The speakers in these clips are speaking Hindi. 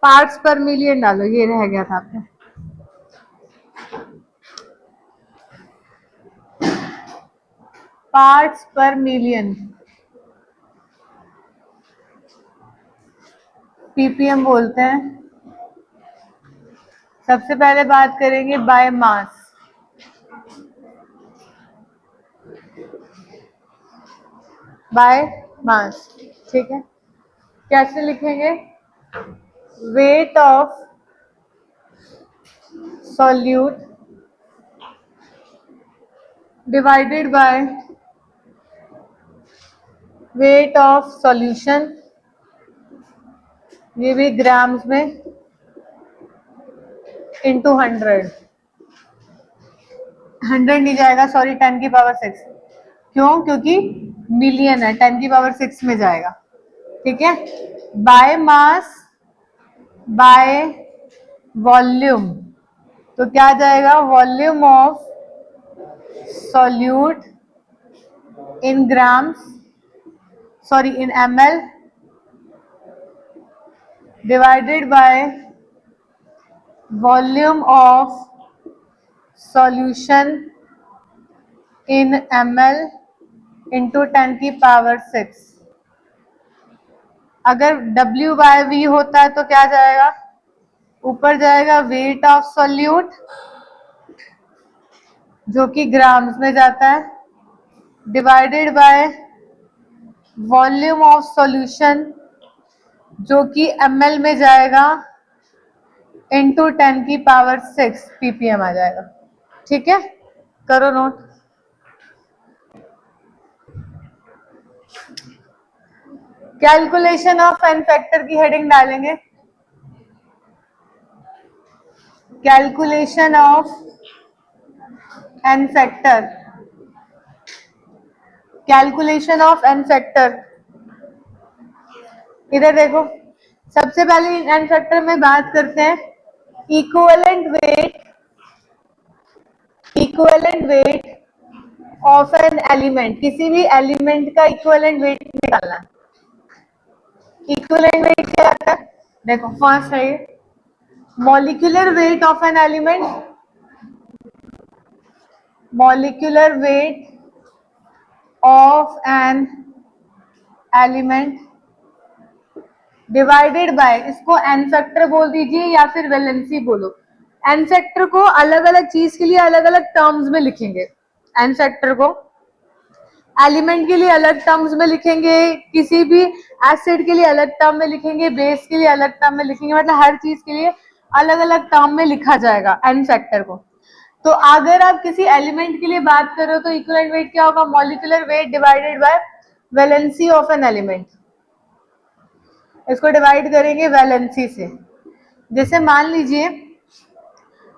पार्ट्स पर मिलियन डालो, ये रह गया था आपने। पार्ट्स पर मिलियन पीपीएम बोलते हैं। सबसे पहले बात करेंगे बाय मास। बाय मास, ठीक है। कैसे लिखेंगे? Weight of solute divided by weight of solution, ये भी ग्राम्स में, इंटू 100। 100 नहीं जाएगा, सॉरी, 10⁶। क्यों? क्योंकि मिलियन है, 10⁶ में जाएगा, ठीक है। बाय मास बाय वॉल्यूम, तो क्या जाएगा? Volume of solute in grams, sorry in ml divided by volume of solution in ml into 10⁶। अगर W/V होता है तो क्या जाएगा? ऊपर जाएगा वेट ऑफ सॉल्यूट जो कि ग्राम्स में जाता है, divided by volume of solution जो कि ml में जाएगा, इंटू 10⁶ ppm आ जाएगा, ठीक है। करो note. Calculation of N factor की हेडिंग डालेंगे। Calculation of N factor, calculation of N factor. इधर देखो, सबसे पहले एन फैक्टर में बात करते हैं equivalent weight of an element. किसी भी एलिमेंट का इक्विवेलेंट वेट निकालना है। इक्विवेलेंट वेट क्या आता है? देखो, फर्स्ट है ये molecular weight of an element, molecular weight of an element divided by, इसको एन फैक्टर बोल दीजिए या फिर वैलेंसी बोलो। एन फैक्टर को अलग अलग चीज के लिए अलग अलग टर्म्स में लिखेंगे। एन फैक्टर को एलिमेंट के लिए अलग टर्म्स में लिखेंगे, किसी भी एसिड के लिए अलग टर्म में लिखेंगे, बेस के लिए अलग टर्म में लिखेंगे, मतलब हर चीज के लिए अलग अलग टर्म में लिखा जाएगा एन फैक्टर को। तो अगर आप किसी एलिमेंट के लिए बात करो तो इक्विवेलेंट वेट क्या होगा? Molecular weight divided by valency of an element. इसको डिवाइड करेंगे वैलेंसी से। जैसे मान लीजिए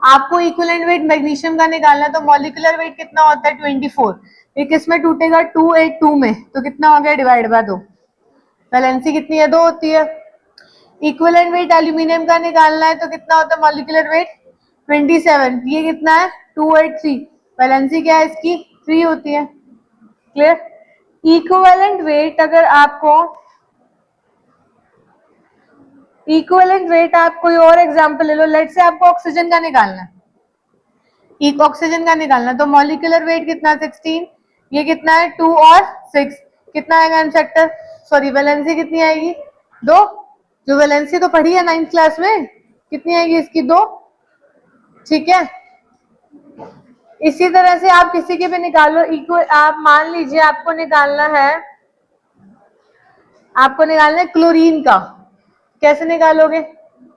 आपको इक्विवेलेंट वेट मैग्नीशियम का निकालना है, तो मॉलिक्यूलर वेट कितना होता है? 24। ये किस में टूटेगा? 282 में, तो कितना हो गया? Divide by 2। वैलेंसी कितनी है? 2 होती है। इक्विवेलेंट वेट एल्यूमिनियम का निकालना है तो कितना होता है मॉलिक्यूलर वेट? 27। ये कितना है? 283। वैलेंसी क्या है इसकी? 3 होती है। क्लियर? इक्विवेलेंट वेट अगर आपको, इक्विवेलेंट वेट आप कोई और एग्जांपल ले लो, लेट से आपको ऑक्सीजन का निकालना है, ऑक्सीजन का निकालना, तो मॉलिक्यूलर वेट कितना? 16। ये कितना है? 2 और 6, कितना आएगा एन फैक्टर? सॉरी, वैलेंसी कितनी आएगी? 2। जो वैलेंसी तो पढ़ी है 9th क्लास में, कितनी आएगी इसकी? 2, ठीक है। इसी तरह से आप किसी के भी निकालो। आप मान लीजिए आपको निकालना है क्लोरीन का। कैसे निकालोगे?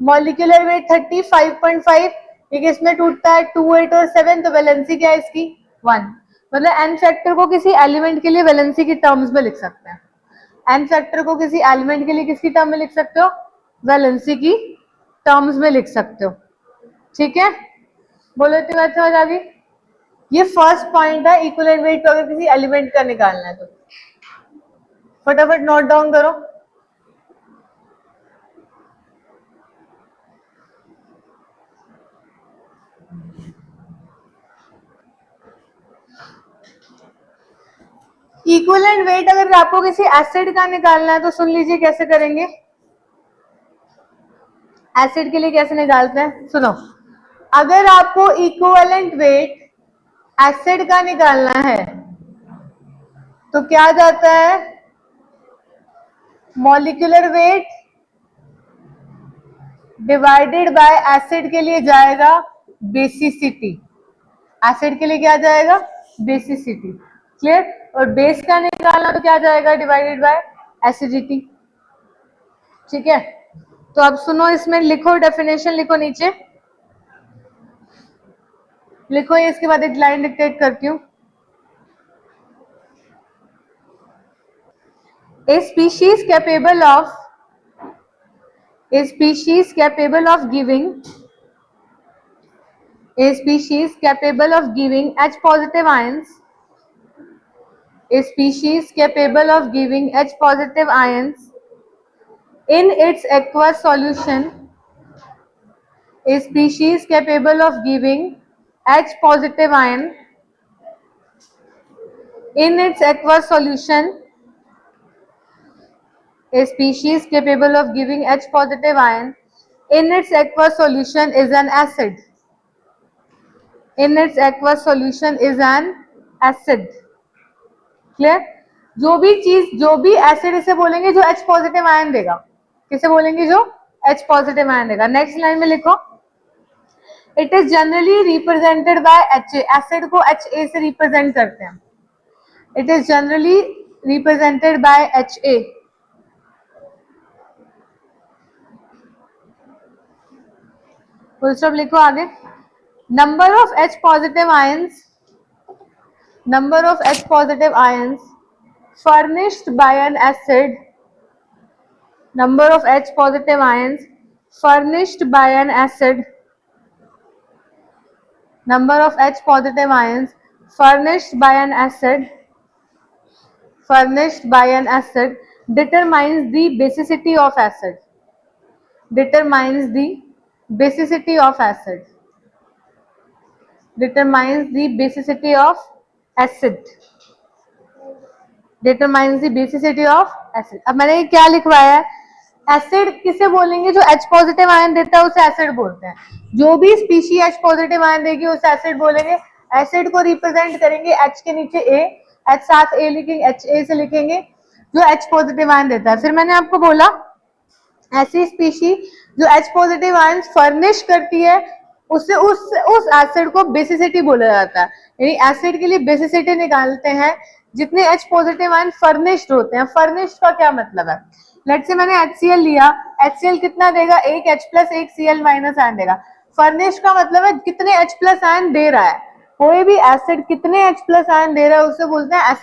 मॉलिक्यूलर वेट 35.5, ये किसमें टूटता है? 2, 8 और 7, तो वैलेंसी क्या है इसकी? 1। मतलब एन फैक्टर को किसी एलिमेंट के लिए वैलेंसी की टर्म्स में लिख सकते हैं। एन फैक्टर को किसी एलिमेंट के लिए किसकी टर्म में लिख सकते हो? वैलेंसी की टर्म्स में लिख सकते हो, ठीक है। बोलो, इतनी बात समझ आ गई? ये फर्स्ट पॉइंट है, इक्विवेलेंट वेट को अगर किसी एलिमेंट का निकालना है तो फटाफट नोट डाउन करो। इक्विवेलेंट वेट अगर आपको किसी एसिड का निकालना है तो सुन लीजिए कैसे करेंगे। एसिड के लिए कैसे निकालते हैं, सुनो, अगर आपको इक्विवेलेंट वेट एसिड का निकालना है तो क्या जाता है, molecular weight divided by acid के लिए जाएगा बेसिसिटी, एसिड के लिए क्या जाएगा, बेसिसिटी, क्लियर। और बेस का निकालना तो क्या जाएगा, डिवाइडेड बाय एसिडिटी, ठीक है। तो अब सुनो, इसमें लिखो, डेफिनेशन लिखो, नीचे लिखो, ये इसके बाद एक लाइन डिक्टेट करती हूँ। A species capable of a species capable of giving a species capable of giving H positive ions, a species capable of giving H positive ions in its aqueous solution, a species capable of giving H positive ion in its aqueous solution, a species capable of giving H positive ion in its aqueous solution is an acid. In its aqueous solution is an acid. Clear. जो भी चीज, जो भी एसिड इसे बोलेंगे जो H पॉजिटिव आयन देगा, किसे बोलेंगे, जो H पॉजिटिव आयन देगा। नेक्स्ट लाइन में लिखो, it is generally represented by HA, acid को HA से रिप्रेजेंट करते हैं, it is generally represented by HA। Full stop लिखो आगे। Number of H positive ions, number of H positive ions furnished by an acid, number of H positive ions furnished by an acid, number of H positive ions furnished by an acid, furnished by an acid determines the basicity of acid, determines the basicity of acid, determines the basicity of acid, determines the basicity of acid। अब मैंने क्या लिखवाया है, एसिड किसे बोलेंगे, जो H पॉजिटिव आयन देता है उसे एसिड बोलते हैं। जो भी स्पीशी H पॉजिटिव आयन देगी उसे एसिड बोलेंगे। एसिड को रिप्रेजेंट करेंगे H के नीचे A, H साथ A लिखेंगे, HA से लिखेंगे, जो H पॉजिटिव आयन देता है। फिर मैंने आपको बोला ऐसी स्पीशी जो H पॉजिटिव आयन फर्निश करती है उससे उस एसिड को बेसिसिटी बोला जाता है। यानी एसिड के लिए बेसिसिटी निकालते हैं जितने H पॉजिटिव आयन फर्निश्ड होते हैं। फर्निश्ड का क्या मतलब है, लेट्स से मैंने HCl लिया, HCl कितना देगा, एक H प्लस एक Cl माइनस आयन देगा। फर्निश्ड का मतलब है कितने H प्लस आयन दे रहा है, कोई भी एसिड कितने H प्लस आयन दे रहा है उसे बोलते हैं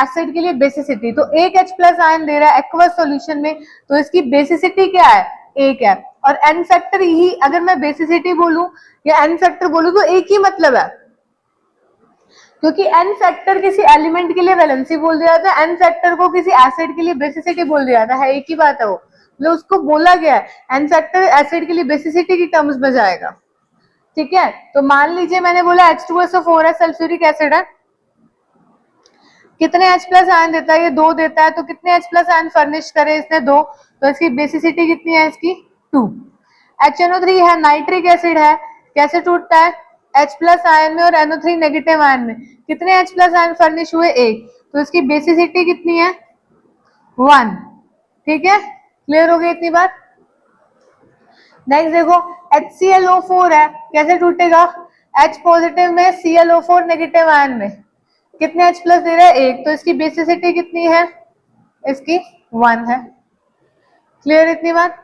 एसिड के लिए बेसिसिटी। तो एक H प्लस आयन दे रहा है एक्वस सॉल्यूशन में, तो इसकी बेसिसिटी क्या है, एक है। और एन फैक्टर ही, अगर मैं बेसिसिटी बोलूं या एन फैक्टर बोलूं तो एक ही मतलब है, क्योंकि एन फैक्टर किसी एलिमेंट के लिए वैलेंसी बोल दिया जाता है, एन फैक्टर को किसी एसिड के लिए बेसिसिटी बोल दिया जाता है, एक ही बात है वो, मतलब उसको बोला गया है एन फैक्टर एसिड के लिए बेसिसिटी की टर्म्स में जाएगा, ठीक है। तो मान लीजिए मैंने बोला H2SO4 है, सल्फ्यूरिक एसिड है, कितने H प्लस आयन देता है, ये 2 देता है, तो कितने H प्लस आयन फर्निश करे इसने, 2, तो इसकी बेसिसिटी कितनी है इसकी, 2। HNO3 है, नाइट्रिक एसिड है, कैसे टूटता है, H प्लस आयन में और NO3 नेगेटिव आयन में, कितने H प्लस आयन फर्निश हुए, 1, तो इसकी बेसिसिटी कितनी है, 1, ठीक है। क्लियर हो गई इतनी बात। नेक्स्ट देखो HClO4 है, कैसे टूटेगा, H पॉजिटिव में ClO4 नेगेटिव आयन में, कितने H प्लस दे रहा है, 1, तो इसकी बेसिसिटी कितनी है, इसकी 1 है। क्लियर इतनी बात,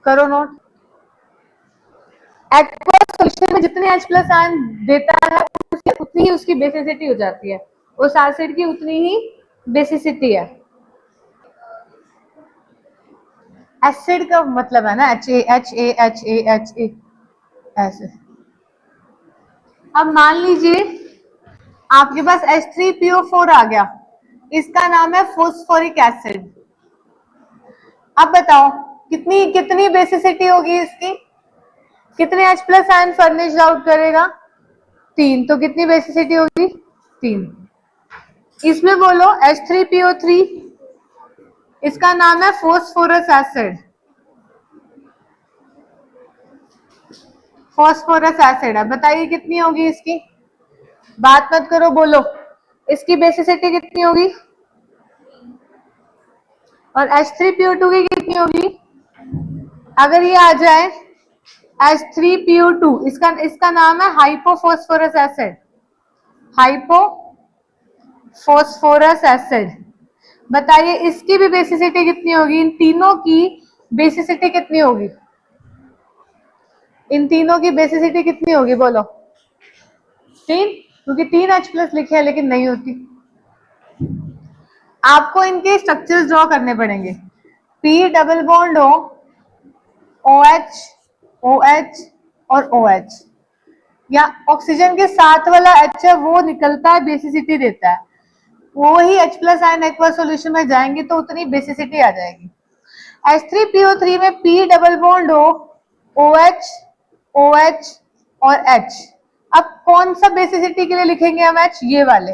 करो नोट। एक्वस सॉल्यूशन में जितने H प्लस आयन देता है उतनी ही उसकी बेसिसिटी हो जाती है, उस एसिड की उतनी ही बेसिसिटी है। एसिड का मतलब है ना HA ऐसे। अब मान लीजिए आपके पास H3PO4 आ गया, इसका नाम है फोस्फोरिक एसिड। अब बताओ कितनी कितनी बेसिसिटी होगी इसकी, कितने H plus ion furnished out करेगा, 3, तो कितनी बेसिसिटी होगी, 3। इसमें बोलो H3PO3, इसका नाम है फोस्फोरस एसिड, फॉस्फोरस एसिड है, बताइए कितनी होगी इसकी, बात मत करो बोलो, इसकी बेसिसिटी कितनी होगी, और H3PO2 की कितनी होगी, अगर ये आ जाए H3PO2, इसका इसका नाम है हाइपोफॉस्फोरस एसिड, हाइपोफॉस्फोरस एसिड। बताइए इसकी भी बेसिसिटी कितनी होगी, इन तीनों की बेसिसिटी कितनी होगी, इन तीनों की बेसिसिटी कितनी होगी बोलो, 3, क्योंकि 3 H प्लस लिखे हैं लेकिन नहीं होती। आपको इनके स्ट्रक्चर्स ड्रॉ करने पड़ेंगे, P डबल बॉन्ड हो, OH OH और OH, या ऑक्सीजन के साथ वाला H है वो निकलता है, बेसिसिटी देता है, वो ही H plus ion aqueous solution में जाएंगे तो उतनी बेसिसिटी आ जाएगी। H3PO3 में P डबल बॉन्ड हो, OH OH और H, अब कौन सा बेसिसिटी के लिए लिखेंगे हम H, ये वाले,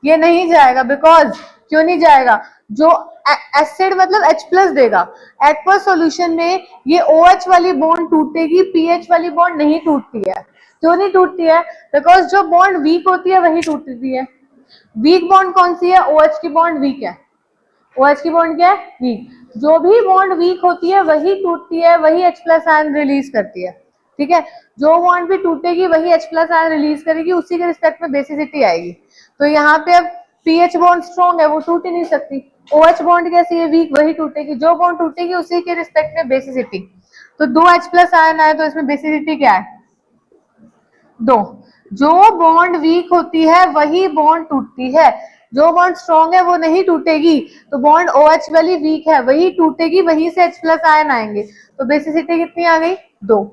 ये नहीं जाएगा, बिकॉज क्यों नहीं जाएगा, जो एसिड मतलब H प्लस देगा, एक्वस सॉल्यूशन में ये OH वाली बॉन्ड टूटेगी, पीएच वाली बॉन्ड नहीं टूटती है, क्यों नहीं टूटती है, बिकॉज जो बॉन्ड वीक होती है वही टूटती है, वीक बॉन्ड कौन सी है, OH की बॉन्ड वीक है, OH की बॉन्ड क्या है, वीक, जो भी बॉन्ड वीक होती है वही टूटती है, वही H प्लस आयन रिलीज करती है, ठीक है, जो बॉन्ड भी टूटेगी वही H प्लस आयन रिलीज करेगी, उसी के रिस्पेक्ट में बेसिसिटी आएगी। तो यहाँ पे अब पीएच बॉन्ड स्ट्रॉन्ग है वो टूट ही नहीं सकती, OH बॉन्ड कैसी है, वीक, वही टूटेगी, जो बॉन्ड टूटेगी उसी के रिस्पेक्ट में बेसिसिटी, तो 2 H प्लस आयन आए तो इसमें बेसिसिटी क्या है, 2, जो बॉन्ड वीक होती है वही बॉन्ड टूटती है, जो बॉन्ड स्ट्रॉन्ग है वो नहीं टूटेगी, तो बॉन्ड OH वाली वीक है वही टूटेगी, वहीं से H प्लस आयन आएंगे, तो बेसिसिटी कितनी आ गई, 2।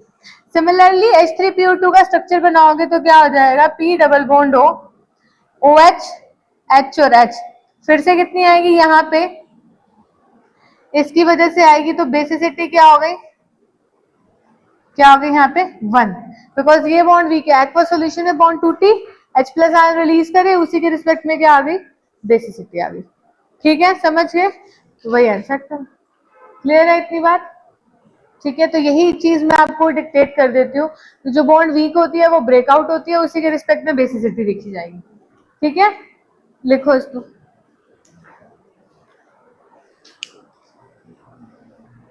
सिमिलरली H3PO2 का स्ट्रक्चर बनाओगे तो क्या हो जाएगा, P डबल बॉन्ड हो, OH H और H, फिर से कितनी आएगी यहाँ पे, इसकी वजह से आएगी, तो बेसिसिटी क्या हो गई, क्या हो गई यहाँ पे 1, बिकॉज ये बॉन्ड वीक है, एक्वा सॉल्यूशन में बॉन्ड टूटी, H प्लस आयन रिलीज करे, उसी के रिस्पेक्ट में क्या आ गई, बेसिसिटी आ गई, ठीक है, समझ गए, तो वही आंसर था, क्लियर है इतनी बात, ठीक है, तो यही चीज मैं आपको डिक्टेट कर देती हूँ, तो जो बॉन्ड वीक होती है वो ब्रेकआउट होती है, उसी के रिस्पेक्ट में बेसिसिटी लिखी जाएगी, ठीक है, लिखो इसको,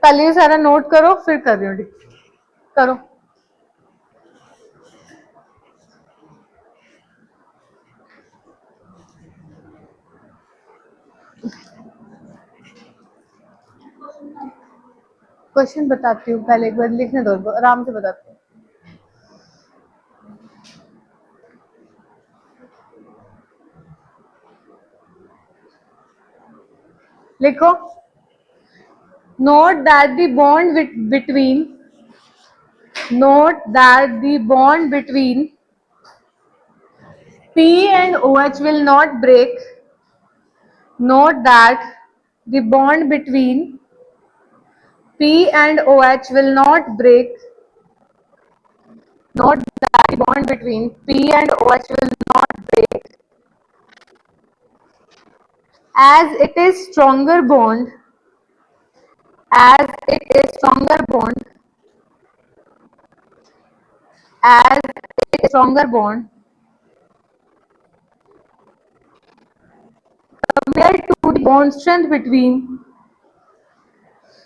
पहले ये सारा नोट करो फिर कर रही हूँ, करो, क्वेश्चन बताती हूँ, पहले एक बार लिखने दो, आराम से बताती हूँ, लिखो, note that the bond between P and OH will not break. Note that the bond between P and OH will not break. Note that the bond between P and OH will not break, as it is stronger bond, as it is stronger bond, as it is stronger bond compared to the bond strength between,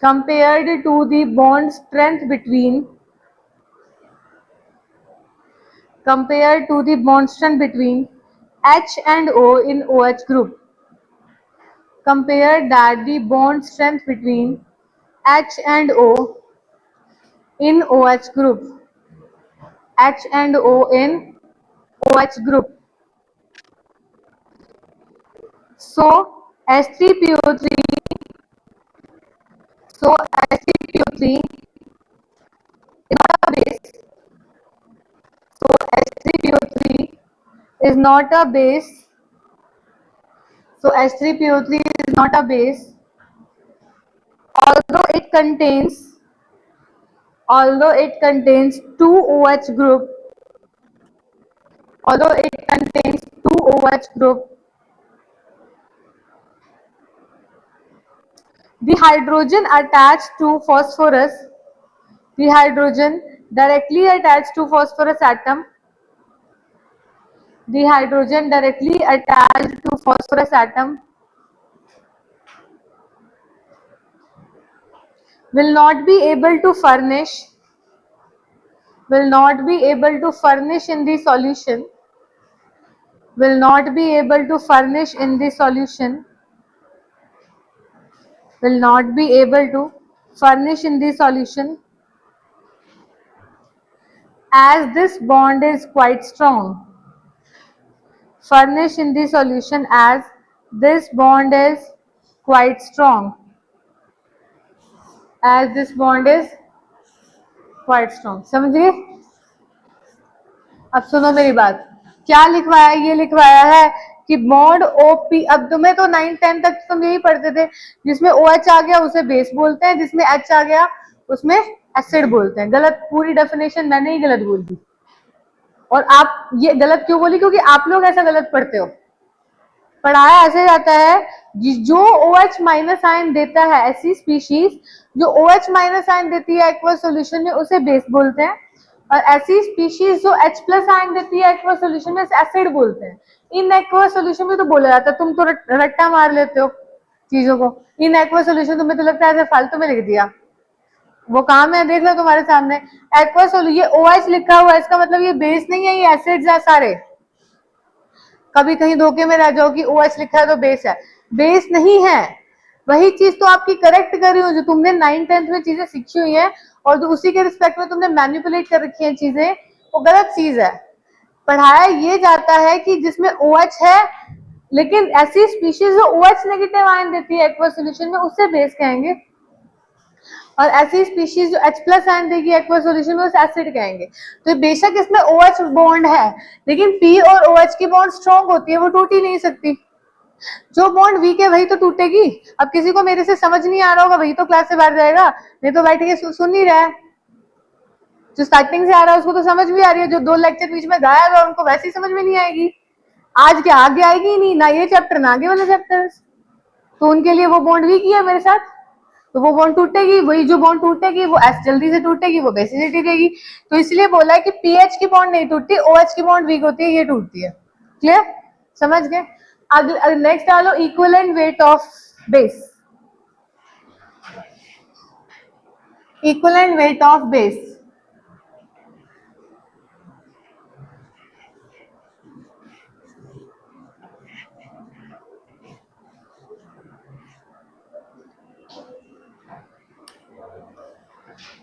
compared to the bond strength between, compared to the bond strength between H and O in OH group. Compare that the bond strength between H and O in OH group. H and O in OH group. So H3PO3, so H3PO3 is not a base. So H3PO3 is not a base. So H3PO3 is not a base, although it contains, two OH group, although it contains two OH group, the hydrogen attached to phosphorus, the hydrogen directly attached to phosphorus atom, the hydrogen directly attached to phosphorus atom will not be able to furnish in the solution, will not be able to furnish in the solution, will not be able to furnish in the solution, as this bond is quite strong. Furnish in the solution as this bond is quite strong, as this bond is quite strong. समझिए? अब सुनो मेरी बात, क्या लिखवाया, ये लिखवाया है कि बॉन्ड OP, अब तुम्हें तो 9-10 तक तुम यही पढ़ते थे, जिसमें OH आ गया उसे बेस बोलते हैं, जिसमें H आ गया उसमें एसिड बोलते हैं। गलत, पूरी डेफिनेशन मैंने ही गलत बोल दी। और आप ये गलत क्यों बोली? क्योंकि आप लोग ऐसा गलत पढ़ते हो। पढ़ाया ऐसे जाता है, जो OH माइनस आयन देता है, ऐसी स्पीशीज जो OH माइनस आयन देती है एक्वस सॉल्यूशन में उसे बेस बोलते हैं, और ऐसी स्पीशीज जो H प्लस आयन देती है एक्वस सॉल्यूशन में एसिड बोलते हैं। इन एक्वस सॉल्यूशन में तो बोला जाता है, तुम तो रट्टा मार लेते हो चीजों को। इन एक्वस सॉल्यूशन तुम्हें तो लगता है ऐसे फालतू में लिख दिया, वो काम है, देख लो तुम्हारे सामने एक्वस सॉल्यूशन, ये OH लिखा हुआ है, इसका मतलब ये बेस नहीं है, ये एसिड्स है सारे। कभी कहीं धोखे में रह जाओ कि OH लिखा है तो बेस है, बेस नहीं है। वही चीज तो आपकी करेक्ट कर रही हूँ, जो तुमने 9-10 में चीजें सीखी हुई है और जो उसी के रिस्पेक्ट में तुमने मैनिपुलेट कर रखी है चीजें, वो गलत चीज है। पढ़ाया ये जाता है कि जिसमें OH है, लेकिन ऐसी स्पीशीज जो OH नेगेटिव आयन देती है एक्वस सॉल्यूशन में उसे बेस कहेंगे, और ऐसी स्पीशीज जो H प्लस आयन देगी एक्वस सॉल्यूशन में उसे एसिड कहेंगे। तो बेशक इसमें OH बॉन्ड है, लेकिन P और OH की बॉन्ड स्ट्रॉन्ग होती है, वो टूट ही नहीं सकती। जो बॉन्ड वीक है वही तो टूटेगी। अब किसी को मेरे से समझ नहीं आ रहा होगा वही तो क्लास से बाहर जाएगा, नहीं तो बैठ के सुन नहीं रहा है। जो स्टार्टिंग से आ रहा है उसको तो समझ भी आ रही है, जो 2 लेक्चर बीच में गायब है उनको वैसे ही समझ में नहीं आएगी। आज क्या आगे आएगी ही नहीं, ना ये चैप्टर ना आगे वाले चैप्टर, तो उनके लिए वो बॉन्ड वीक ही है मेरे साथ, तो वो बॉन्ड टूटेगी, वही जो बॉन्ड टूटेगी वो एस जल्दी से टूटेगी, वो बेसिसिटी देगी। तो इसलिए बोला है कि पीएच की बॉन्ड नहीं टूटती, OH की बॉन्ड वीक होती है, ये टूटती है। क्लियर? समझ गए? अगले नेक्स्ट डालो, equivalent weight of base. Equivalent weight of base,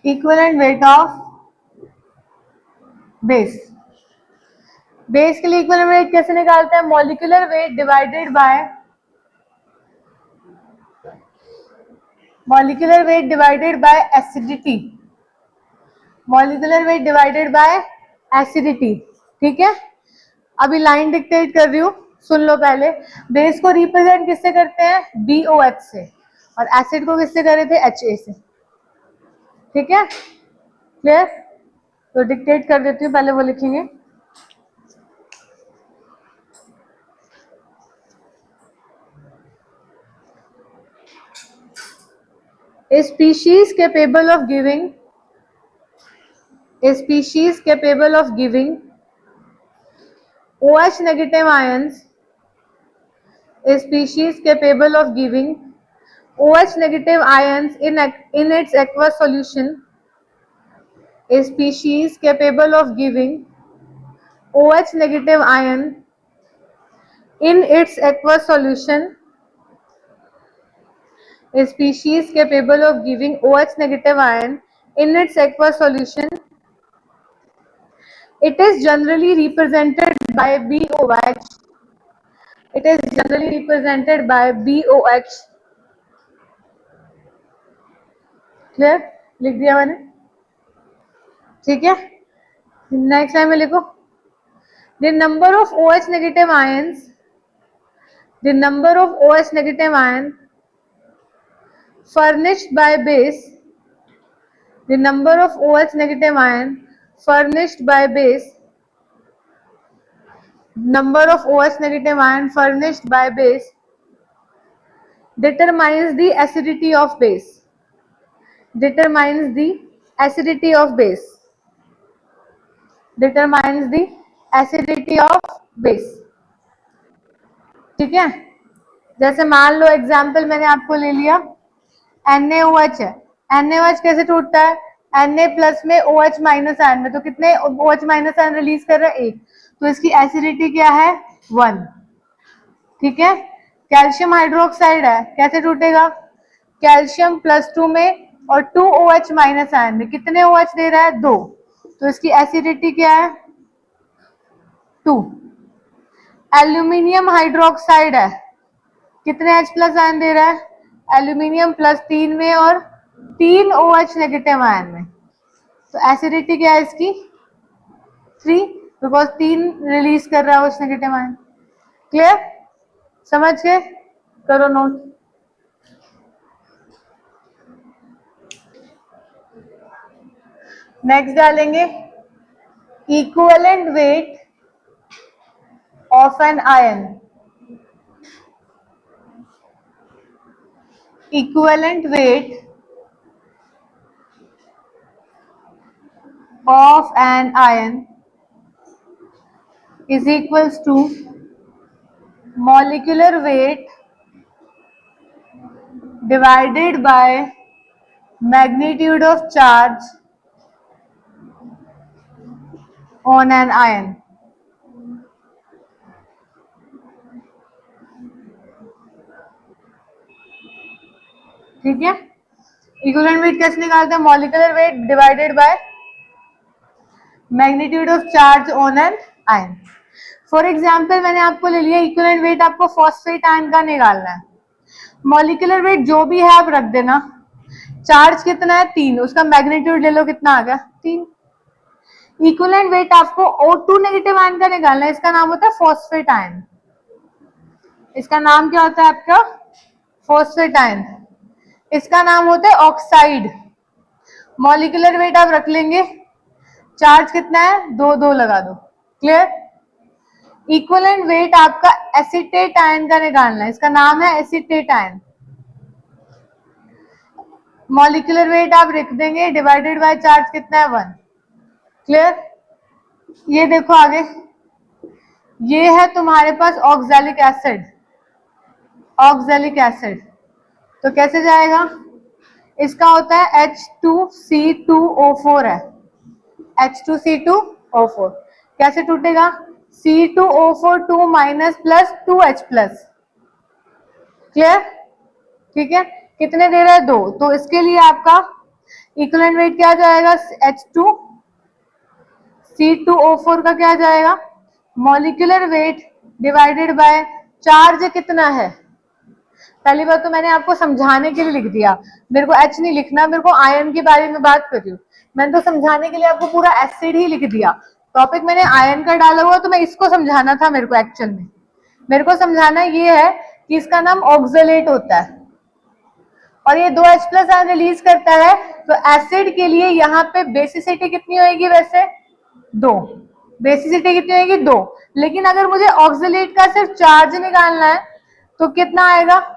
equivalent weight of base. Base के लिए इक्विवेलेंट वेट कैसे निकालते हैं? Molecular weight divided by molecular weight divided by acidity, molecular weight divided by acidity. ठीक है, अभी लाइन डिक्टेट कर रही हूँ, सुन लो पहले। बेस को रिप्रेजेंट किससे करते हैं? BOH से, और एसिड को किससे करे थे? HA से। ठीक है, क्लियर? तो डिक्टेट कर देती हूँ, पहले वो लिखेंगे। A species capable of giving OH negative ions, a species capable of giving OH negative ions in its aqueous solution, a species capable of giving OH negative ion in its aqueous solution, a species capable of giving OH negative ion in its aqueous solution. It is generally represented by BOH. It is generally represented by BOH. Clear? लिख दिया मैंने, ठीक है। नेक्स्ट टाइम में लिखो, the number of OH negative ions, the number of OH negative ion furnished by base, the number of OH negative ion furnished by base, number of OH negative ion furnished by base determines the acidity of base, determines the acidity of base. Determines the acidity of base. ठीक है, जैसे मान लो एग्जाम्पल मैंने आपको ले लिया NaOH है। NaOH कैसे टूटता है? Na प्लस में OH माइनस आयन में, तो कितने OH माइनस आयन रिलीज कर रहा है? 1, तो इसकी एसिडिटी क्या है? 1। ठीक है, कैल्शियम हाइड्रोक्साइड है, कैसे टूटेगा? कैल्शियम +2 में और 2 OH माइनस आयन में, कितने OH दे रहा है? 2, तो इसकी एसिडिटी क्या है? 2। एल्यूमिनियम हाइड्रोक्साइड है, कितने H प्लस आयन दे रहा है? एल्यूमिनियम +3 में और 3 OH नेगेटिव आयन में, तो एसिडिटी क्या है इसकी? 3, बिकॉज 3 रिलीज कर रहा है OH नेगेटिव आयन। क्लियर? समझ गए? करो नोट। नेक्स्ट डालेंगे equivalent weight of an ion. Equivalent weight of an ion is equals to molecular weight divided by magnitude of charge on an ion। ठीक है, इक्विवेलेंट वेट कैसे निकालते हैं? Molecular weight divided by magnitude of charge on an ion. For example मैंने आपको ले लिया इक्विवेलेंट वेट, आपको फॉस्फेट आयन का निकालना है। मॉलिक्यूलर वेट जो भी है आप रख देना, चार्ज कितना है? 3, उसका मैग्नीट्यूड ले लो, कितना आ गया? 3। इक्विवेलेंट वेट आपको O2 नेगेटिव आयन का निकालना है, इसका नाम होता है फॉस्फेट आयन। इसका नाम क्या होता है आपका? Phosphate ion. इसका नाम होता है ऑक्साइड। मॉलिक्यूलर वेट आप रख लेंगे, चार्ज कितना है? 2 2 लगा दो। क्लियर? इक्विवेलेंट वेट आपका एसीटेट आयन का निकालना है, इसका नाम है एसीटेट आयन। मॉलिक्यूलर वेट आप लिख देंगे डिवाइडेड बाय चार्ज कितना है? 1। क्लियर? ये देखो आगे, ये है तुम्हारे पास ऑक्सैलिक एसिड। ऑक्सैलिक एसिड तो कैसे जाएगा? इसका होता है H2C2O4 है, H2C2O4 कैसे टूटेगा? C2O4 2 minus plus 2H plus. Clear? ठीक है, कितने दे रहा है? 2, तो इसके लिए आपका इक्विवेलेंट वेट क्या जाएगा? H2C2O4 का क्या जाएगा? Molecular weight divided by charge कितना है? पहली बात तो मैंने आपको समझाने के लिए लिख दिया, मेरे को H नहीं लिखना, मेरे को आयन के बारे में बात कर रही हूँ। मैंने तो समझाने के लिए आपको पूरा एसिड ही लिख दिया, टॉपिक मैंने आयन का डाला हुआ, तो मैं इसको समझाना था मेरे को। एक्चुअल में मेरे को समझाना ये है कि इसका नाम ऑक्सलेट होता है और ये 2H प्लस आयन रिलीज करता है, तो एसिड के लिए यहाँ पे बेसिसिटी कितनी होगी? वैसे 2, बेसिसिटी कितनी होगी? 2। लेकिन अगर मुझे ऑक्सलेट का सिर्फ चार्ज निकालना है तो कितना आएगा?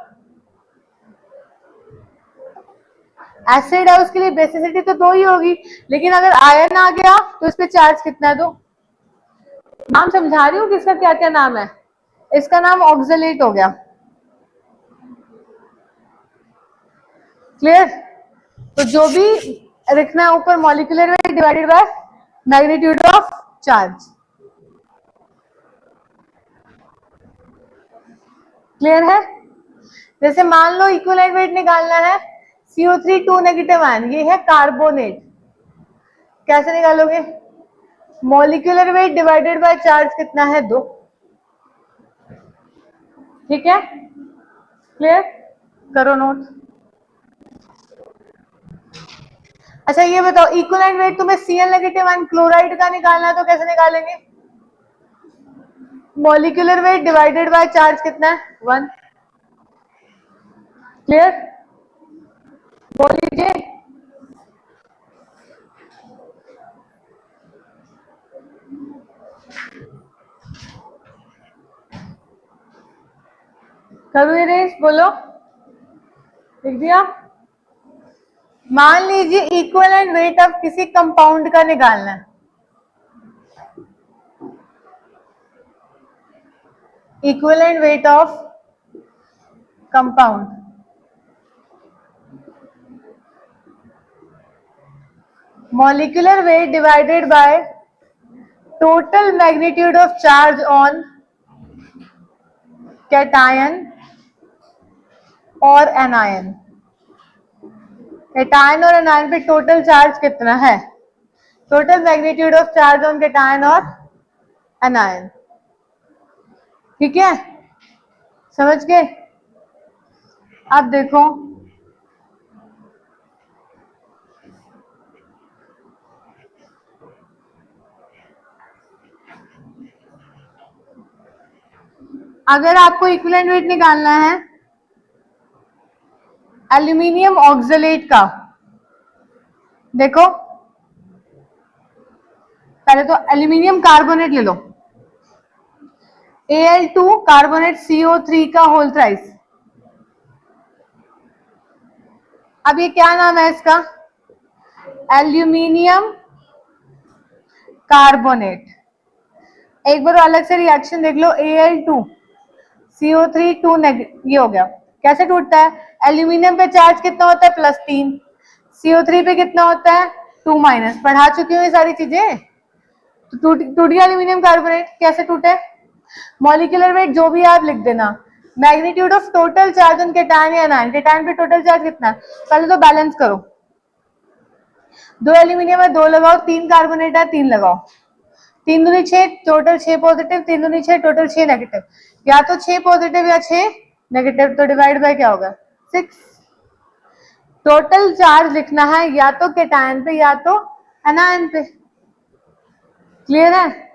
एसिड है उसके लिए बेसिसिटी तो 2 ही होगी, लेकिन अगर आयन आ गया तो इस पे चार्ज कितना है? 2। नाम समझा रही हूँ कि इसका क्या क्या नाम है। इसका नाम ऑक्सलेट हो गया। क्लियर? तो जो भी लिखना है ऊपर, molecular weight divided by magnitude of charge. Clear है? जैसे मान लो इक्विवेलेंट वेट निकालना है CO3 2 नेगेटिव आयन, ये है कार्बोनेट, कैसे निकालोगे? Molecular weight divided by charge कितना है? 2। ठीक है, क्लियर? करो नोट। अच्छा ये बताओ, इक्विवेलेंट वेट तुम्हें Cl नेगेटिव आयन क्लोराइड का निकालना है, तो कैसे निकालेंगे? Molecular weight divided by charge कितना है? 1। क्लियर? बोल लीजिए। करो ये रेस, बोलो। लिख दिया? मान लीजिए इक्विवेलेंट वेट ऑफ किसी कंपाउंड का निकालना है, equivalent weight of compound. Molecular weight divided by total magnitude of charge on cation और anion. cation और anion पे टोटल चार्ज कितना है? Total magnitude of charge on cation और anion. ठीक है, समझ गए? अब देखो, अगर आपको इक्विवेलेंट वेट निकालना है एल्यूमिनियम ऑक्सलेट का, देखो पहले तो एल्यूमिनियम कार्बोनेट ले लो, Al2 कार्बोनेट CO3 का होल थ्राइस. अब ये क्या नाम है इसका? Aluminium carbonate. एक बार अलग से रिएक्शन देख लो, Al2 CO3 2 ये हो गया. कैसे टूटता है? एल्यूमिनियम पे चार्ज कितना होता है? +3. CO3 पे कितना होता है? 2-. पढ़ा चुकी हूँ ये सारी चीजें. तो टूट गया एल्यूमिनियम कार्बोनेट. कैसे टूटे? मॉलिक्यूलर वेट जो भी आप लिख देना, magnitude of total charge on cation या एनायन. केटायन पे टोटल चार्ज कितना है? पहले तो बैलेंस करो. 2 एल्यूमिनियम है 2 लगाओ, 3 कार्बोनेट है 3 लगाओ. 3 दूनी 6, टोटल 6 पॉजिटिव, 3 दूनी 6, टोटल 6 नेगेटिव. या तो 6 पॉजिटिव या 6 नेगेटिव, तो डिवाइड बाय क्या होगा? 6. टोटल चार्ज लिखना है या तो केटायन पे या तो एनायन पे. क्लियर है?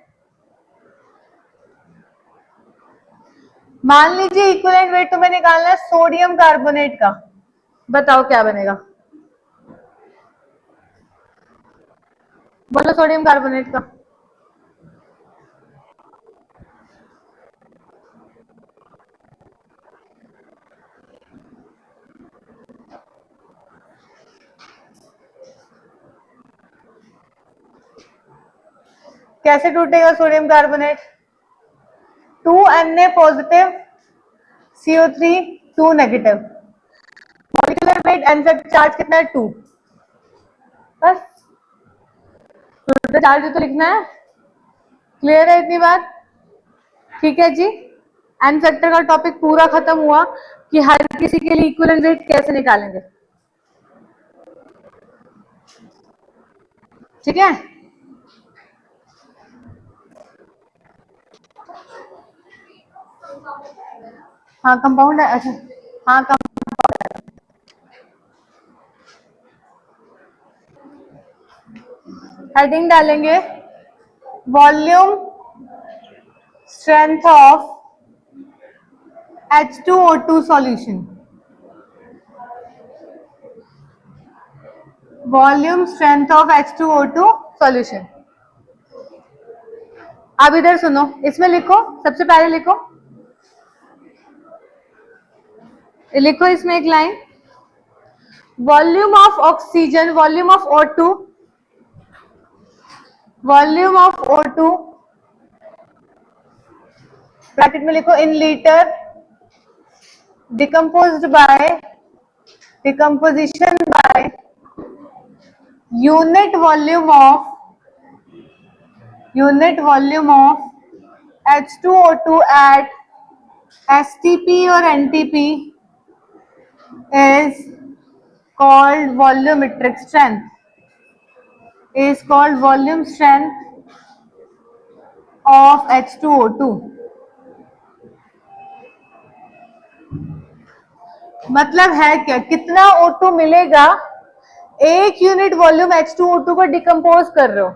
मान लीजिए इक्विवेलेंट वेट तुम्हें निकालना है सोडियम कार्बोनेट का, बताओ क्या बनेगा? बोलो सोडियम कार्बोनेट का. कैसे टूटेगा sodium carbonate? 2Na positive, CO3 2 negative. Molecular weight and charge कितना है? 2. बस टोटल चार्ज तो लिखना है. क्लियर है इतनी बात? ठीक है जी. एन फैक्टर का टॉपिक पूरा खत्म हुआ कि हर किसी के लिए इक्विवेलेंट वेट कैसे निकालेंगे. ठीक है, हाँ कंपाउंड है. अच्छा हाँ हेडिंग डालेंगे volume strength of H2O2 solution. Volume strength of H2O2 solution. अब इधर सुनो, इसमें लिखो, सबसे पहले लिखो इसमें एक line, volume of oxygen, volume of O2, volume of O2 bracket में लिखो in litre, decomposed by, decomposition by unit volume of H2O2 at STP or NTP is called volumetric strength, is called volume strength of H2O2. मतलब है क्या? कितना O2 मिलेगा? एक यूनिट वॉल्यूम H2O2 को डिकम्पोज कर रहे हो,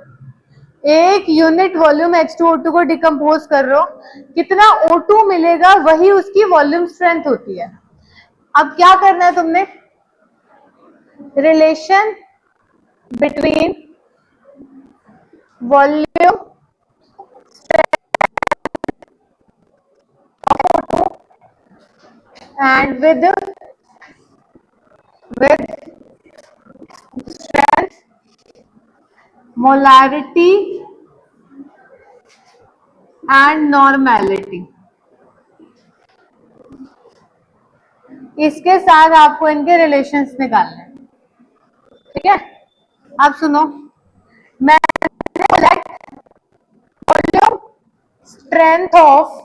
एक यूनिट वॉल्यूम H2O2 को डिकम्पोज कर रहे हो, कितना O2 मिलेगा वही उसकी वॉल्यूम स्ट्रेंथ होती है. अब क्या करना है तुमने? Relation between volume and with strength, molarity and normality. इसके साथ आपको इनके रिलेशंस निकालने हैं, ठीक है। अब सुनो, मैंने बोला वॉल्यूम स्ट्रेंथ ऑफ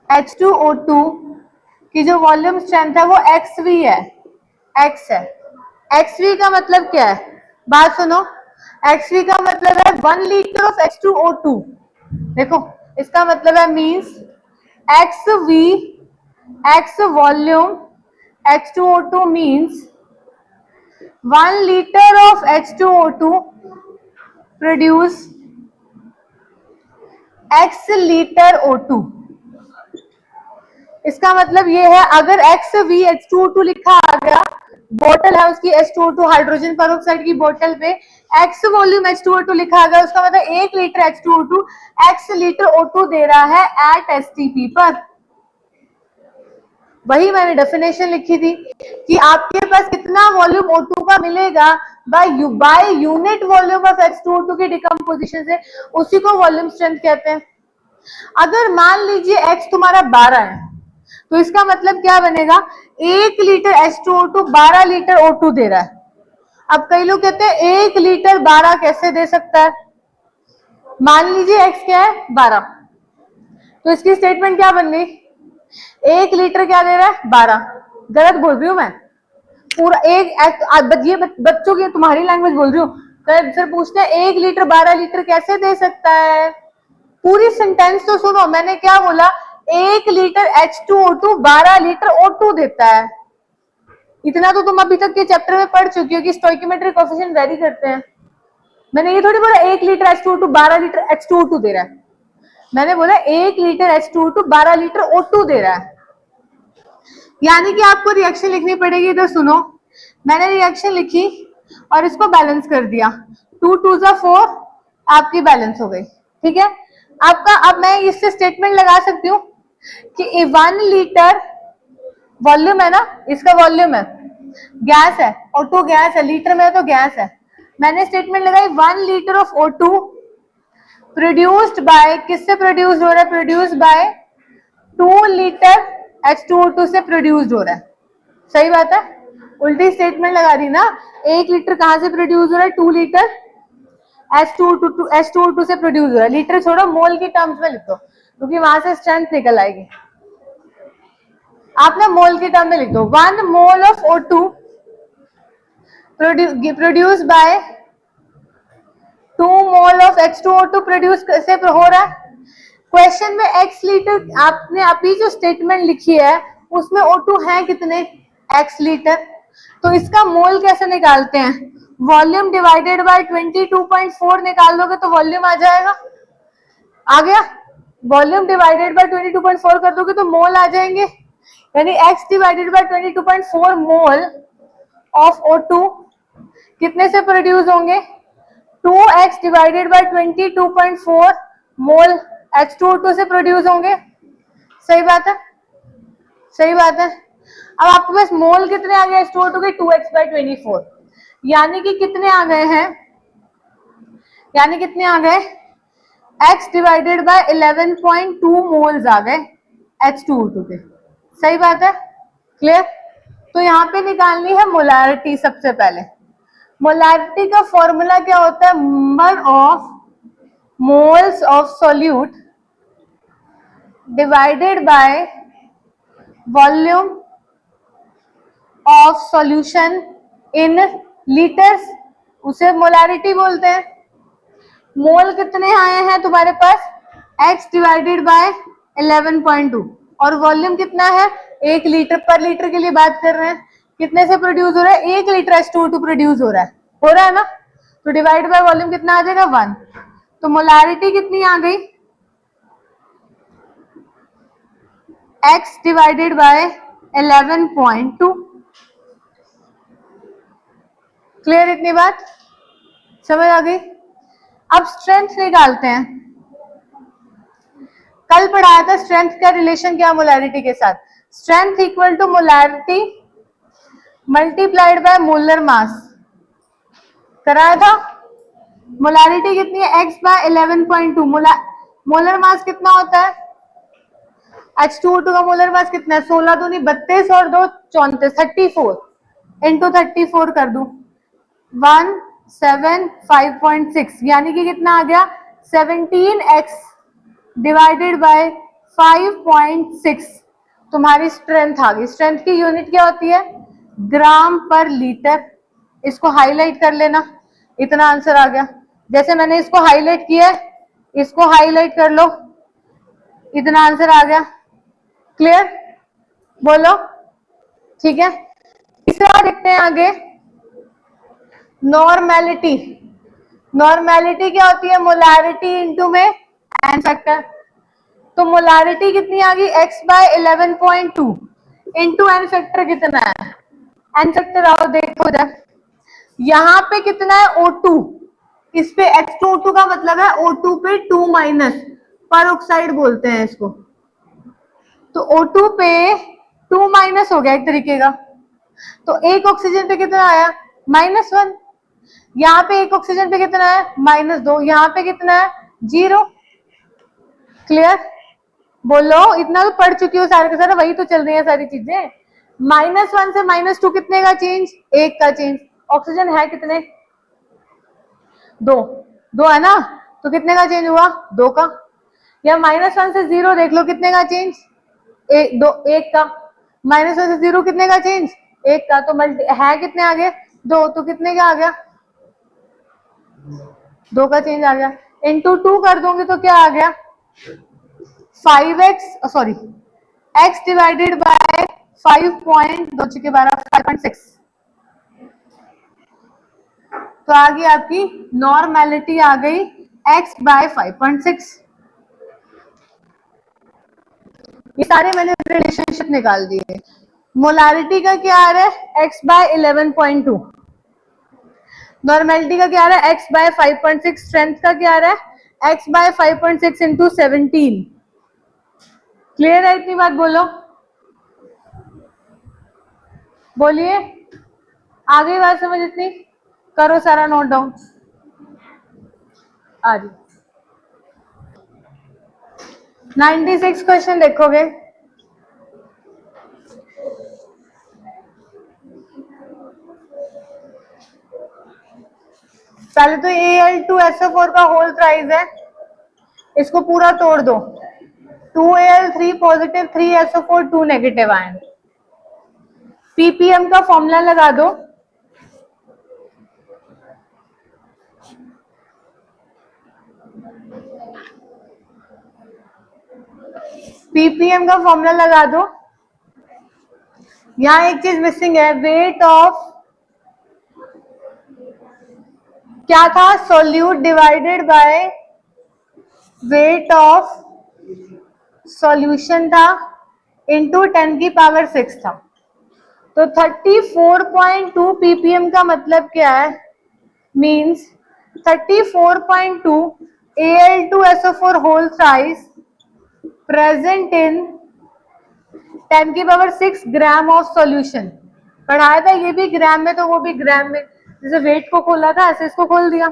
H2O2 की जो वॉल्यूम स्ट्रेंथ है वो XV है, X है। XV का मतलब क्या है, बात सुनो, XV का मतलब है 1 लीटर ऑफ H2O2। देखो इसका मतलब है means XV, X volume H2O2 means 1 litre of H2O2 produce X litre O2। इसका मतलब ये है, अगर XV H2O2 लिखा आ गया, बोतल है उसकी H2O2 हाइड्रोजन पेरोक्साइड की बोतल पे X वॉल्यूम H2O2 लिखा आ गया, उसका मतलब 1 litre H2O2 X litre O2 दे रहा है एट STP पर। वही मैंने डेफिनेशन लिखी थी कि आपके पास कितना वॉल्यूम O2 का मिलेगा bye unit volume of H2O2 की डिकम्पोजिशन से, उसी को वॉल्यूम स्ट्रेंथ कहते हैं। अगर मान लीजिए X तुम्हारा 12 है तो इसका मतलब क्या बनेगा, 1 लीटर H2O2 12 लीटर O2 दे रहा है। अब कई लोग कहते हैं 1 लीटर 12 कैसे दे सकता है, मान लीजिए X क्या है 12, तो इसकी स्टेटमेंट क्या बन गई, 1 लीटर क्या दे रहा है 12। गलत बोल रही हूं मैं, पूरा ये बच्चों की तुम्हारी लैंग्वेज बोल रही हूँ। सर पूछते हैं 1 लीटर 12 लीटर कैसे दे सकता है, पूरी सेंटेंस तो सुनो, मैंने क्या बोला, 1 लीटर H2O2 12 लीटर O2 देता है। इतना तो तुम अभी तक के चैप्टर में पढ़ चुकी हो कि स्टोइकियोमेट्रिक कोएफिशिएंट वेरी करते हैं। मैंने ये थोड़ी बोला 1 लीटर H2O2 12 लीटर H2O2 दे रहा है, मैंने बोला 1 लीटर H2O2 12 लीटर O2 दे रहा है। यानी कि आपको रिएक्शन लिखनी पड़ेगी। इधर सुनो, मैंने रिएक्शन लिखी और इसको बैलेंस कर दिया, 2 2 4 आपकी बैलेंस हो गई, ठीक है। आपका अब मैं इससे स्टेटमेंट लगा सकती हूँ कि 1 लीटर वॉल्यूम है ना, इसका वॉल्यूम है, गैस है, O2 गैस है, लीटर में है तो गैस है। मैंने स्टेटमेंट लगाई 1 litre of O2 produced by, किससे प्रोड्यूस हो रहा है, प्रोड्यूस्ड बाय 2 लीटर H2O2 से प्रोड्यूस्ड हो रहा है। सही बात है, उल्टी स्टेटमेंट लगा दी ना, 1 लीटर कहां से प्रोड्यूस हो रहा है, 2 लीटर H2O2 से प्रोड्यूस हो रहा है। लीटर छोड़ो, मोल की टर्म्स में लिखो क्योंकि वहां से स्ट्रेंथ निकल आएगी। आपने मोल की टर्म में लिख दो, 1 mole of O2 produce by 2 mole of H2O2 produce से हो रहा है। क्वेश्चन में x लीटर, आपने अभी जो स्टेटमेंट लिखी है उसमें O2 है कितने, x लीटर, तो इसका मोल कैसे निकालते हैं, वॉल्यूम डिवाइडेड बाय 22.4 निकाल दोगे तो वॉल्यूम आ जाएगा, आ गया, वॉल्यूम डिवाइडेड बाय 22.4 कर दोगे तो मोल आ जाएंगे, यानी x divided by 22.4 mole of O2 कितने से प्रोड्यूस होंगे, 2x divided by 22.4 mole H2O2 से प्रोड्यूस होंगे। सही बात है, सही बात है। अब आपके पास मोल कितने आ गए H2O2 के, 2x बाय 24, यानी कि कितने आ गए हैं, यानी कितने आ गए, x डिवाइडेड बाय 11.2 मोल्स आ गए H2O2 के। सही बात है, क्लियर। तो यहाँ पे निकालनी है मोलैरिटी। सबसे पहले मोलैरिटी का फॉर्मूला क्या होता है, number of moles of solute divided by volume of solution in litres, उसे मोलैरिटी बोलते हैं। मोल कितने आए हैं तुम्हारे पास, x डिवाइडेड बाय 11.2 और वॉल्यूम कितना है, 1 लीटर, पर लीटर के लिए बात कर रहे हैं, कितने से प्रोड्यूस हो रहा है, 1 लीटर H2O2 प्रोड्यूस हो रहा है ना, तो डिवाइड बाय वॉल्यूम कितना आ जाएगा 1, तो मोलैरिटी कितनी आ गई, x डिवाइडेड बाय 11.2। क्लियर, इतनी बात समझ आ गई। अब स्ट्रेंथ निकालते हैं। कल पढ़ाया था स्ट्रेंथ का रिलेशन क्या मोलैरिटी के साथ, strength equal to molarity multiplied by molar mass कराया था। मोलैरिटी कितनी है, x बाय 11.2, मोलर मास कितना होता है, H2O2 का मोलर मास कितना है? 16 दूनी 32 और 2 34, 34 इंटू 34 कर दूं 175.6, यानी कि कितना आ गया 17x डिवाइडेड बाय 5.6 तुम्हारी स्ट्रेंथ आ गई। स्ट्रेंथ की यूनिट क्या होती है? ग्राम पर लीटर। इसको हाईलाइट कर लेना, इतना आंसर आ गया। जैसे मैंने इसको हाईलाइट किया है, इसको हाईलाइट कर लो, इतना आंसर आ गया। क्लियर? बोलो। ठीक है, तीसरा देखते हैं आगे, नॉर्मेलिटी। नॉर्मेलिटी क्या होती है? मोलैरिटी इंटू में एन फैक्टर। तो मोलैरिटी कितनी आ गई? x by 11.2 into N factor कितना है? एन फैक्टर आओ देखो जरा, यहाँ पे कितना है? O2, इस पे H2O2 का मतलब है O2 पे 2 माइनस, पर ऑक्साइड बोलते हैं इसको। तो O2 पे 2 माइनस हो गया एक तरीके का। तो एक ऑक्सीजन पे कितना आया? -1। यहाँ पे एक ऑक्सीजन पे कितना है? -2। यहाँ पे कितना है? 0। क्लियर? बोलो, इतना तो पढ़ चुकी हो सारे के सारे, वही तो चल रही है सारी चीजें। -1 से -2 कितने का चेंज? 1 का चेंज। ऑक्सीजन है कितने? 2। 2 है ना, तो कितने का चेंज हुआ? 2 का। या -1 से 0 देख लो, कितने का चेंज? 1 का। -1 से 0 कितने का चेंज? 1 का। तो है कितने आ गए? 2। तो कितने का आ गया? 2 का चेंज आ गया। इंटू 2 कर दूंगी तो क्या आ गया? 5x, sorry x divided by 5.6। तो आ गई आपकी नॉर्मेलिटी, आ गई x बाय 5.6। ये सारे मैंने रिलेशनशिप निकाल दिए। मोलारिटी का क्या आ रहा है? x by 11.2। नॉर्मेलिटी का क्या आ रहा है? x bye 5.6। स्ट्रेंथ का क्या आ रहा है? x bye 5.6 into 17। क्लियर है इतनी बात? बोलो, बोलिए। आ गई बात समझ इतनी? करो सारा नोट डाउन। आ रही 96 क्वेश्चन देखोगे। पहले तो Al2SO4 का होल प्राइस है, इसको पूरा तोड़ दो। 2Al3 positive, 3SO4 2 negative ion. Ppm का फॉर्मूला लगा दो। पीपीएम का फॉर्मूला लगा दो। यहां एक चीज मिसिंग है, वेट ऑफ क्या था? Solute divided by weight of solution था, इंटू 10 की पावर 6 था। तो 34.2 पीपीएम का मतलब क्या है? Means 34.2 Al2SO4 whole size present in 10 की पावर 6 ग्राम ऑफ सॉल्यूशन। पढ़ाया था ये भी ग्राम में, तो वो भी ग्राम में। जैसे वेट को खोला था ऐसे इसको खोल दिया।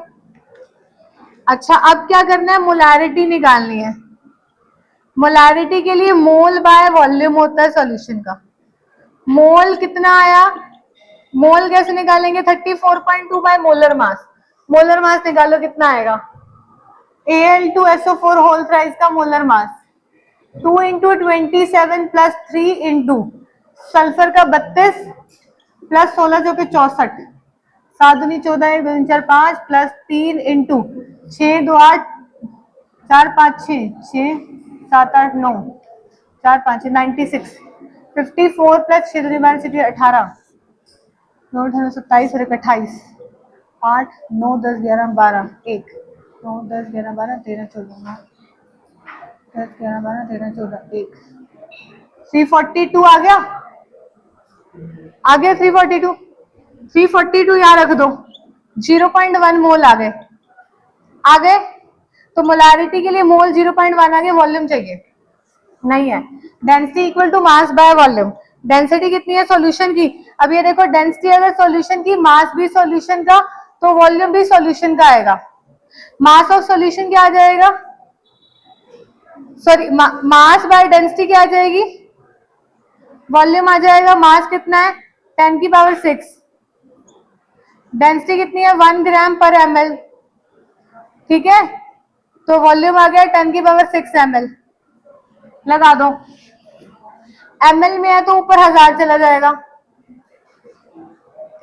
अच्छा, अब क्या करना है? मोलैरिटी निकालनी है। मोलैरिटी के लिए मोल बाय वॉल्यूम होता है सॉल्यूशन का। मोल कितना आया? मोल कैसे निकालेंगे? 34.2 बाय मोलर मास। मोलर मास निकालो, कितना आएगा? Al2SO4 होल प्राइस का molar mass 2 into 27 plus 3 into sulphur का 32 प्लस 16 जो कि 64, 7 दूनी 14, 1 2 4 5 प्लस 3 इंटू 6 2 8 4 5 6 6 7 8 9 4 5 96। 54 प्लस 6 दूनी 12 18 9 27 और 28 8 9 10 11 12 1 9 10 11 12 13 14 10 11 12 13 14 1 342 आ गया। आ गया 342। 342 यहाँ रख दो, 0.1 मोल आ गए। आ गए। तो मोलारिटी के लिए मोल 0.1 आ गए। वॉल्यूम चाहिए नहीं है। Density equal to mass by volume. Density कितनी है सॉल्यूशन की? अब ये देखो, डेंसिटी अगर सॉल्यूशन की, मास भी सॉल्यूशन का, तो वॉल्यूम भी सॉल्यूशन का आएगा। मास ऑफ सॉल्यूशन क्या आ जाएगा? सॉरी मास बाय डेंसिटी क्या आ जाएगी, वॉल्यूम आ जाएगा, मास कितना है 10 की पावर 6, डेंसिटी कितनी है 1 ग्राम पर ml, ठीक है, तो वॉल्यूम आ गया 10 की पावर 6 ml, लगा दो, ml में है तो ऊपर 1000 चला जाएगा,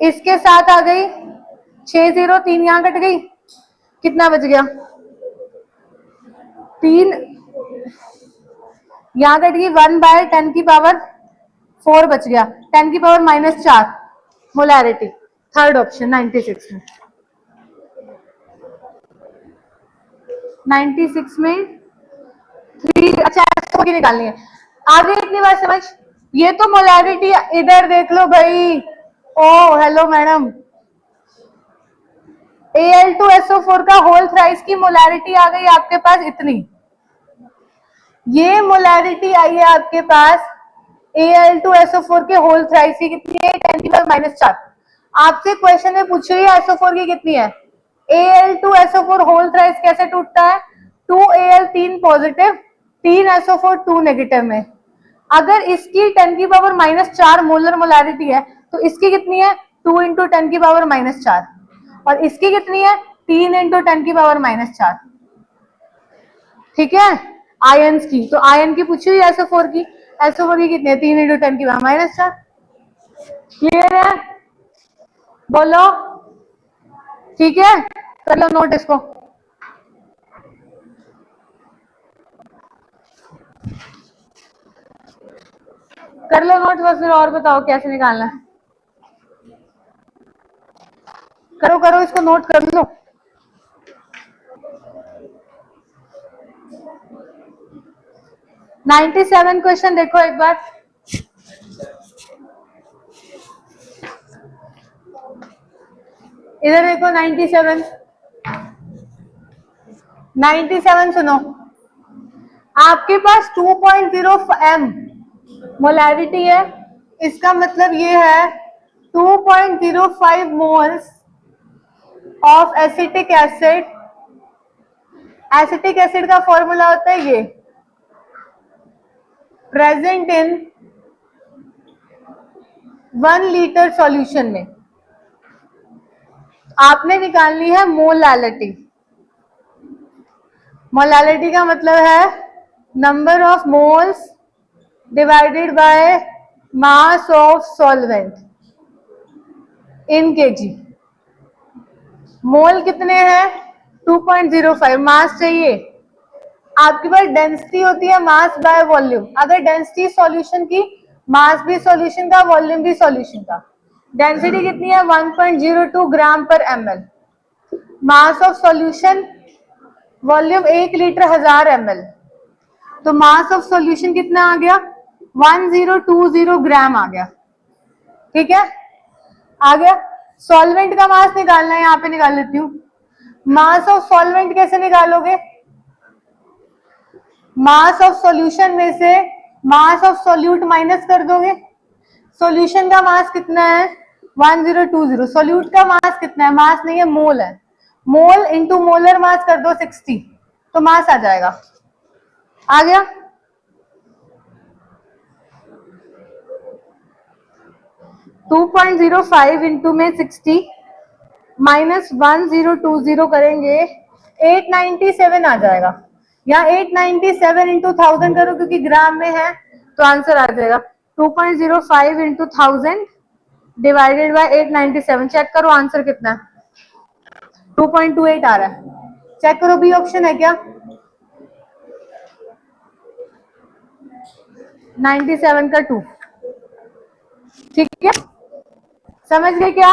इसके साथ आ गई 603 यहां कट गई, कितना बच गया 3, यहां कट गई 1 बाय 10 की पावर 4 बच गया, 10 की पावर -4 मोलैरिटी, थर्ड ऑप्शन 96 में, 96 में 3, अच्छा SO की निकालनी है, आगे इतनी बात समझ, ये तो मोलैरिटी, इधर देख लो भाई, ओ हेलो मैडम, Al2SO4 का होल थ्राइस की मोलैरिटी आ गई आपके पास इतनी, ये मोलैरिटी आई है आपके पास Al2SO4 के होल थ्राइस की कितनी है 10 की पावर -4, आपसे क्वेश्चन में पूछ रही है SO4 की कितनी है, Al2SO4 होल थ्राइस कैसे टूटता है, 2Al 3 पॉजिटिव 3 SO4 2 नेगेटिव में, अगर इसकी 10 की पावर -4 मोलर मोलैरिटी है तो इसकी कितनी है 2 इंटू 10 की पावर -4, और इसकी कितनी है 3 इंटू 10 की पावर -4, ठीक है, आयंस की, तो आयन की पूछी हुई SO4 की, SO4 की कितनी है 3 इंटू 10 की पावर -4, क्लियर है, बोलो, ठीक है, कर लो नोट इसको, कर लो नोट, बस फिर और बताओ कैसे निकालना है, करो करो इसको नोट कर लो, $97 क्वेश्चन देखो एक बार, इधर देखो 97 सुनो, आपके पास 2.0 m मोलैरिटी है, इसका मतलब ये है 2.05 moles of acetic acid, acetic acid का फॉर्मूला होता है ये, प्रेजेंट इन 1 लीटर सॉल्यूशन में, आपने निकालनी है मोलैलिटी, मोलैलिटी का मतलब है number of moles divided by mass of solvent in KG, mole कितने हैं 2.05, मास चाहिए, आपके पास डेंसिटी होती है मास बाय वॉल्यूम, अगर डेंसिटी सॉल्यूशन की, मास भी सॉल्यूशन का, वॉल्यूम भी सॉल्यूशन का, डेंसिटी कितनी है 1.02 ग्राम पर ml, mass of solution, volume 1 litre 1000 ml, तो मास ऑफ सॉल्यूशन कितना आ गया 1020 ग्राम आ गया, ठीक है, आ गया, सॉल्वेंट का मास निकालना है, यहां पे निकाल लेती हूँ, मास ऑफ सॉल्वेंट कैसे निकालोगे, मास ऑफ सॉल्यूशन में से मास ऑफ सॉल्यूट माइनस कर दोगे, सॉल्यूशन का मास कितना है 1020, सॉल्यूट का मास कितना है, मास नहीं है मोल है, मोल इंटू मोलर मास कर दो 60, तो मास आ जाएगा, आ गया, -2.05 इंटू में 60 -1020 करेंगे 897 आ जाएगा, यहाँ 897 इंटू 1000 करो क्योंकि ग्राम में है तो आंसर आ जाएगा 2.05 इंटू 1000 डिवाइडेड बाय 897, चेक करो आंसर कितना है 2.28 आ रहा है, चेक करो बी ऑप्शन है क्या 97 का 2, ठीक है, समझ गए क्या।